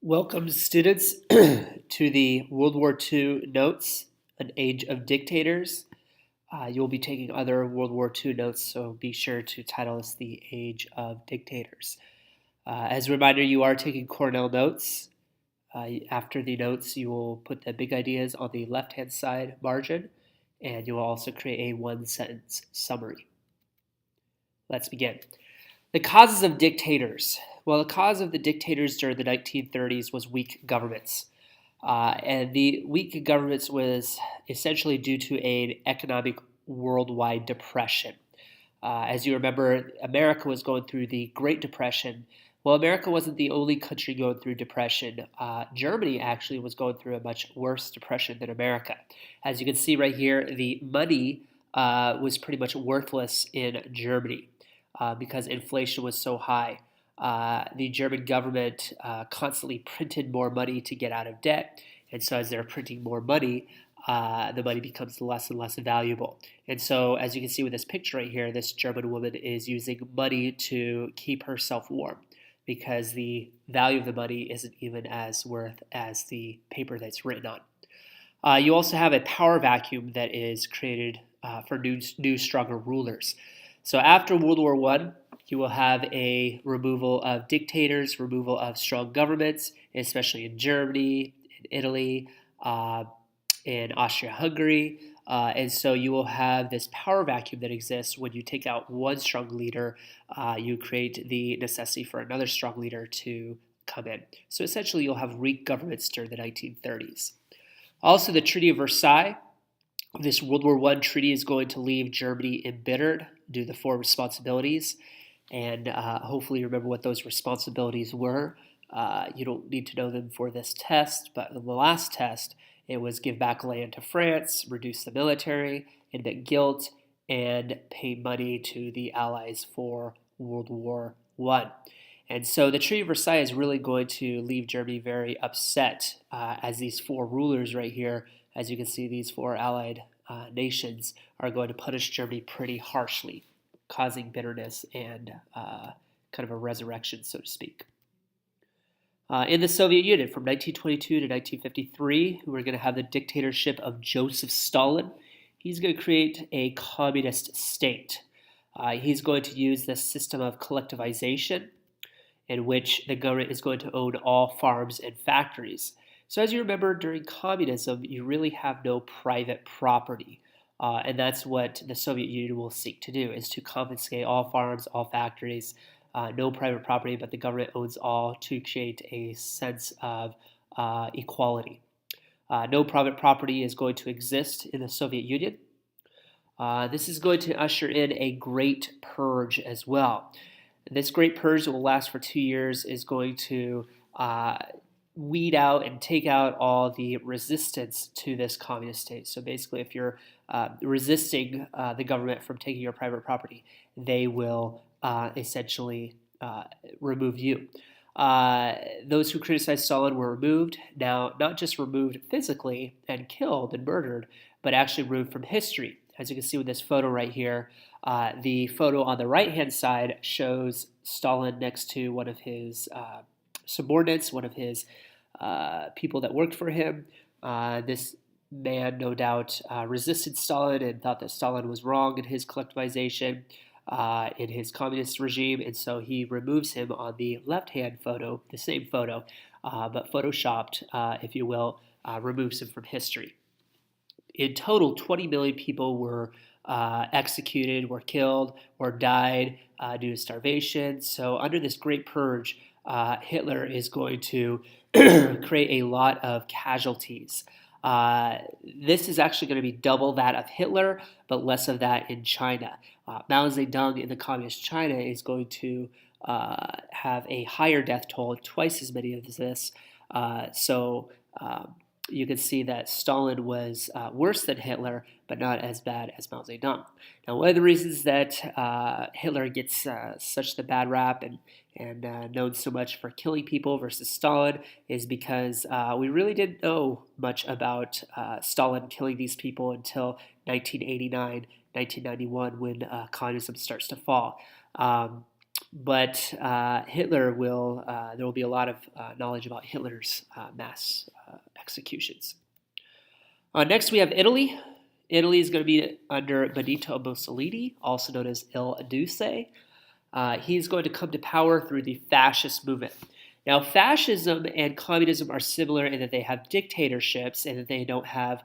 Welcome, students, to the World War II Notes, An Age of Dictators. You'll be taking other World War II notes, so be sure to title this The Age of Dictators. As a reminder, you are taking Cornell notes. After the notes, you will put the big ideas on the left-hand side margin, and you will also create a one-sentence summary. Let's begin. The causes of dictators. Well, the cause of the dictators during the 1930s was weak governments. And the weak governments was essentially due to an economic worldwide depression. As you remember, America was going through the Great Depression. Well, America wasn't the only country going through depression. Germany actually was going through a much worse depression than America. As you can see right here, the money was pretty much worthless in Germany because inflation was so high. The German government constantly printed more money to get out of debt. And so, as they're printing more money, the money becomes less and less valuable. And so, as you can see with this picture right here, this German woman is using money to keep herself warm because the value of the money isn't even as worth as the paper that's written on. You also have a power vacuum that is created for new, stronger rulers. So after World War I, you will have a removal of dictators, removal of strong governments, especially in Germany, in Italy, in Austria-Hungary. And so you will have this power vacuum that exists when you take out one strong leader, you create the necessity for another strong leader to come in. So essentially you'll have weak governments during the 1930s. Also, the Treaty of Versailles. This World War I treaty is going to leave Germany embittered due to the four responsibilities. And hopefully you remember what those responsibilities were. You don't need to know them for this test, but in the last test, it was give back land to France, reduce the military, admit guilt, and pay money to the Allies for World War I. And so the Treaty of Versailles is really going to leave Germany very upset as these four rulers right here, as you can see, these four allied nations are going to punish Germany pretty harshly, causing bitterness and kind of a resurrection, so to speak. In the Soviet Union, from 1922 to 1953, we're going to have the dictatorship of Joseph Stalin. He's going to create a communist state. He's going to use this system of collectivization, in which the government is going to own all farms and factories. So as you remember, during communism, you really have no private property. And that's what the Soviet Union will seek to do, is to confiscate all farms, all factories, no private property, but the government owns all to create a sense of equality. No private property is going to exist in the Soviet Union. This is going to usher in a great purge as well. This great purge that will last for 2 years is going to weed out and take out all the resistance to this communist state. So basically, if you're resisting the government from taking your private property, they will essentially remove you. Those who criticized Stalin were removed. Now, not just removed physically and killed and murdered, but actually removed from history. As you can see with this photo right here, the photo on the right-hand side shows Stalin next to one of his subordinates, one of his people that worked for him. This man, no doubt, resisted Stalin and thought that Stalin was wrong in his collectivization, in his communist regime, and so he removes him on the left-hand photo, the same photo, but photoshopped, if you will, removes him from history. In total, 20 million people were executed, were killed, or died due to starvation. So under this great purge, Hitler is going to create a lot of casualties. This is actually going to be double that of Hitler, but less of that in China. Mao Zedong in the communist China is going to have a higher death toll, twice as many of this. You can see that Stalin was worse than Hitler, but not as bad as Mao Zedong. Now, one of the reasons that Hitler gets such the bad rap and known so much for killing people versus Stalin is because we really didn't know much about Stalin killing these people until 1989, 1991, when communism starts to fall. but Hitler will, there will be a lot of knowledge about Hitler's mass executions. Next, we have Italy. Italy is going to be under Benito Mussolini, also known as Il Duce. He's going to come to power through the fascist movement. Now, fascism and communism are similar in that they have dictatorships and that they don't have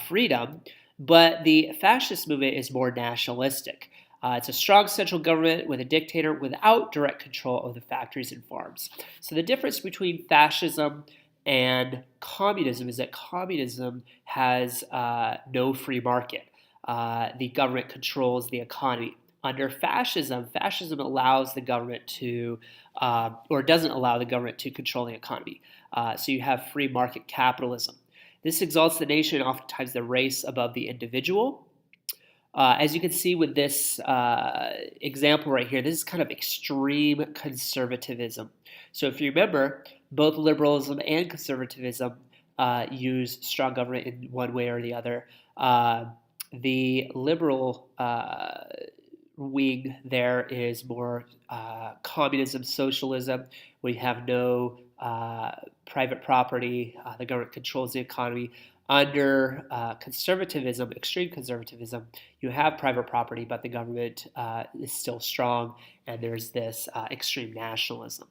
freedom, but the fascist movement is more nationalistic. It's a strong central government with a dictator without direct control of the factories and farms. So the difference between fascism and communism is that communism has no free market. The government controls the economy. Under fascism, fascism allows the government to, or doesn't allow the government to control the economy. So you have free market capitalism. This exalts the nation, oftentimes the race, above the individual. As you can see with this example right here, this is kind of extreme conservatism. So if you remember, both liberalism and conservatism use strong government in one way or the other. The liberal wing there is more communism, socialism. We have no private property. The government controls the economy. Under conservatism, extreme conservatism, you have private property, but the government is still strong, and there's this extreme nationalism.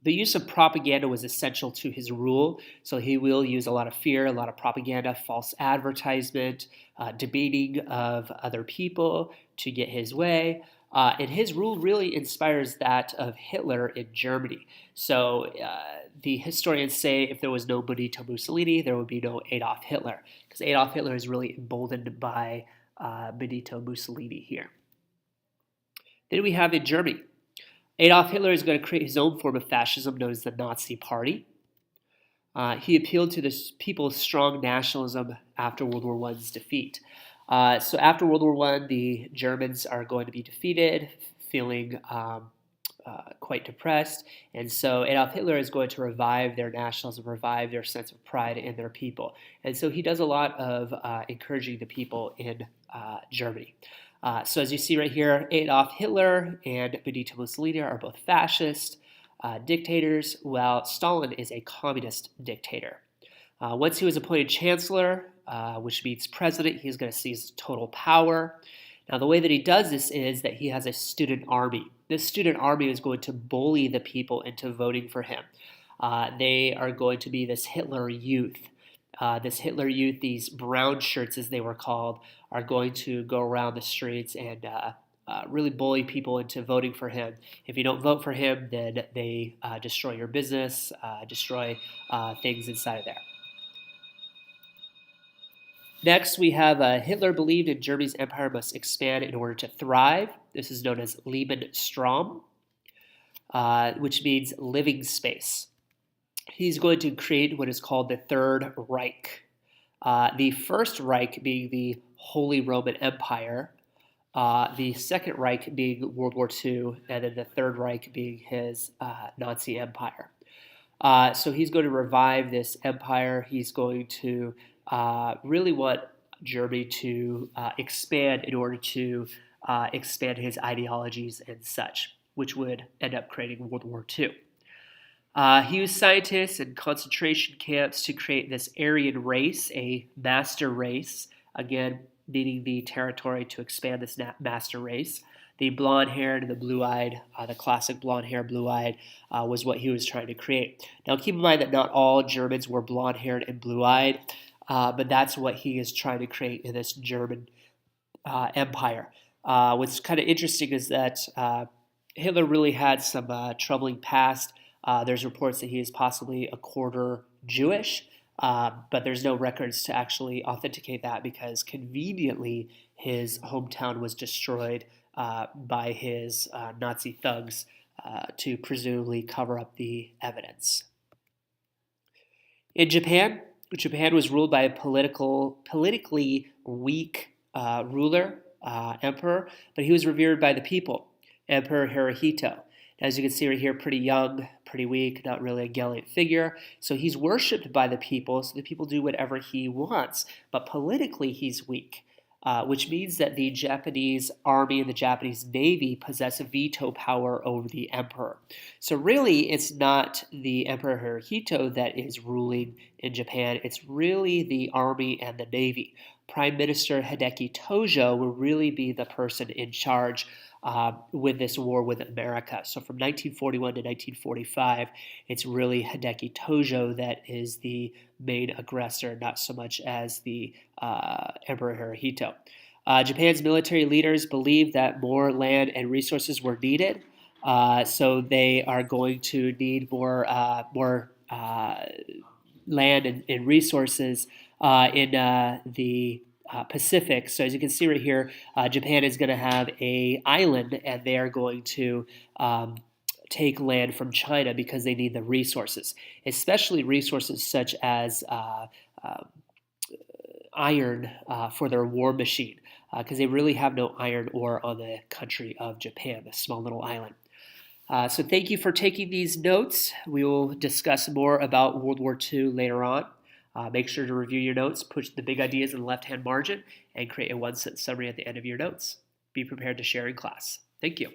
The use of propaganda was essential to his rule, so he will use a lot of fear, a lot of propaganda, false advertisement, debating of other people to get his way. And his rule really inspires that of Hitler in Germany. So the historians say if there was no Benito Mussolini, there would be no Adolf Hitler, because Adolf Hitler is really emboldened by Benito Mussolini here. Then we have in Germany. Adolf Hitler is going to create his own form of fascism known as the Nazi Party. He appealed to the people's strong nationalism after World War I's defeat. So after World War I, the Germans are going to be defeated, feeling quite depressed. And so Adolf Hitler is going to revive their nationalism, revive their sense of pride in their people. And so he does a lot of encouraging the people in Germany. So as you see right here, Adolf Hitler and Benito Mussolini are both fascist dictators, while Stalin is a communist dictator. Once he was appointed chancellor, which means president, he's going to seize total power. Now, the way that he does this is that he has a student army. This student army is going to bully the people into voting for him. They are going to be this Hitler Youth. These brown shirts, as they were called, are going to go around the streets and really bully people into voting for him. If you don't vote for him, then they destroy your business, destroy things inside of there. Next, we have Hitler believed in Germany's empire must expand in order to thrive. This is known as Lebensraum, which means living space. He's going to create what is called the Third Reich. The First Reich being the Holy Roman Empire, the Second Reich being World War II, and then the Third Reich being his Nazi empire. So he's going to revive this empire. He's going to really want Germany to expand in order to expand his ideologies and such, which would end up creating World War II. He used scientists and concentration camps to create this Aryan race, a master race, again, needing the territory to expand this master race. The blonde-haired and the blue-eyed, the classic blonde-haired, blue-eyed, was what he was trying to create. Now, keep in mind that not all Germans were blonde-haired and blue-eyed, but that's what he is trying to create in this German empire. What's kind of interesting is that Hitler really had some troubling past. There's reports that he is possibly a quarter Jewish, but there's no records to actually authenticate that because conveniently his hometown was destroyed by his Nazi thugs to presumably cover up the evidence. In Japan was ruled by a politically weak ruler, emperor, but he was revered by the people, Emperor Hirohito. As you can see right here, pretty young, pretty weak, not really a gallant figure. So he's worshipped by the people, so the people do whatever he wants. But politically, he's weak. which means that the Japanese army and the Japanese navy possess a veto power over the emperor. So really, it's not the Emperor Hirohito that is ruling in Japan. It's really the army and the navy. Prime Minister Hideki Tojo will really be the person in charge with this war with America. So from 1941 to 1945, it's really Hideki Tojo that is the main aggressor, not so much as the Emperor Hirohito. Japan's military leaders believed that more land and resources were needed, so they are going to need more land and resources in the Pacific. So as you can see right here, Japan is going to have an island, and they are going to take land from China because they need the resources, especially resources such as iron for their war machine, because they really have no iron ore on the country of Japan, a small little island. So thank you for taking these notes. We will discuss more about World War II later on. Make sure to review your notes, push the big ideas in the left-hand margin, and create a one-sentence summary at the end of your notes. Be prepared to share in class. Thank you.